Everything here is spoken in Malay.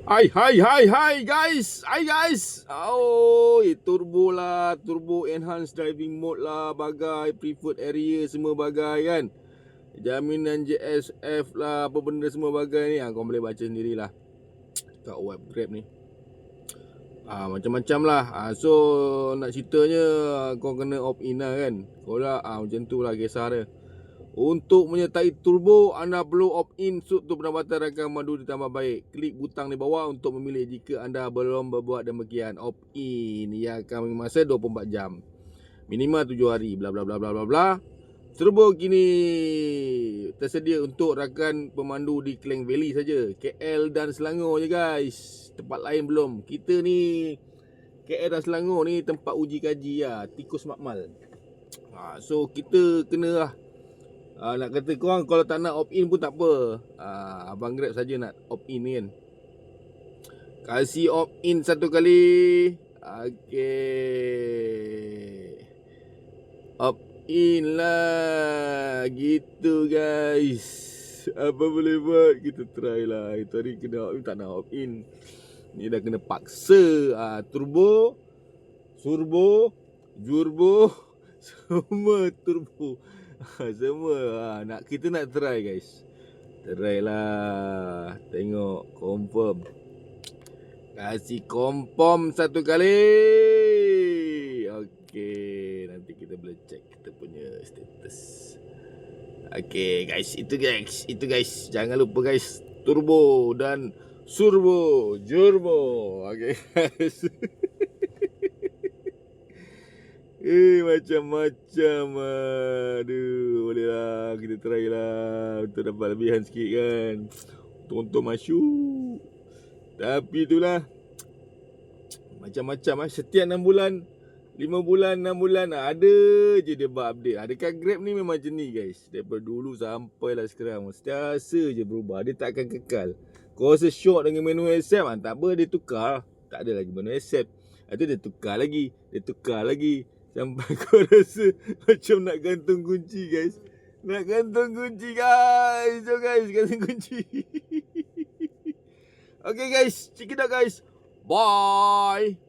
Hai guys. Hai guys. Oh, turbo lah, turbo enhanced driving mode lah, bagai preferred area semua bagai kan. Jaminan JSF lah, apa benda semua bagai ni. Kau boleh baca sendirilah kat web Grab ni. Macam-macam lah. So nak ceritanya kau kena opt in lah kan. Kau dah macam tu lah kisah dia. Untuk menyertai turbo, anda perlu opt-in struktur pendapatan rakam madu ditambah baik. Klik butang di bawah untuk memilih jika anda belum berbuat demikian. Opt-in, ia akan memberi masa 24 jam. Minimal 7 hari, bla bla bla bla bla bla. Turbo kini tersedia untuk rakan pemandu di Klang Valley saja. KL dan Selangor je guys. Tempat lain belum. Kita ni KL dan Selangor ni tempat uji kaji lah. Tikus makmal. So kita kena lah. Nak kata korang kalau tak nak opt-in pun tak apa. Abang Grab saja nak opt-in ni kan. Kasih opt-in satu kali. Okay. Opt-in lah. Gitu guys. Apa boleh buat, kita try lah. Itu hari kena opt-in, tak nak opt-in. Ni dah kena paksa. Turbo, surbo, jurbo, semua turbo. Semua kita nak try guys. Try lah. Tengok confirm. Kasih confirm satu kali. Okay, nanti kita boleh check kita punya status. Okay guys, itu guys. Jangan lupa guys, turbo dan surbo, jurbo. Okay guys. Macam-macam. Aduh, boleh lah. Kita try lah untuk dapat lebihan sikit kan. Untuk masuk. Tapi itulah, macam-macam setiap 6 bulan, 5 bulan, 6 bulan ada je dia buat update. Dekat Grab ni memang macam ni guys. Daripada dulu sampai lah sekarang, sentiasa je berubah. Dia tak akan kekal. Kau rasa short dengan manual accept, tak apa, dia tukar. Tak ada lagi manual accept. Itu dia tukar lagi. Sampai kau rasa macam nak gantung kunci guys. Nak gantung kunci guys. So guys, gantung kunci. Okay guys, check it out guys. Bye.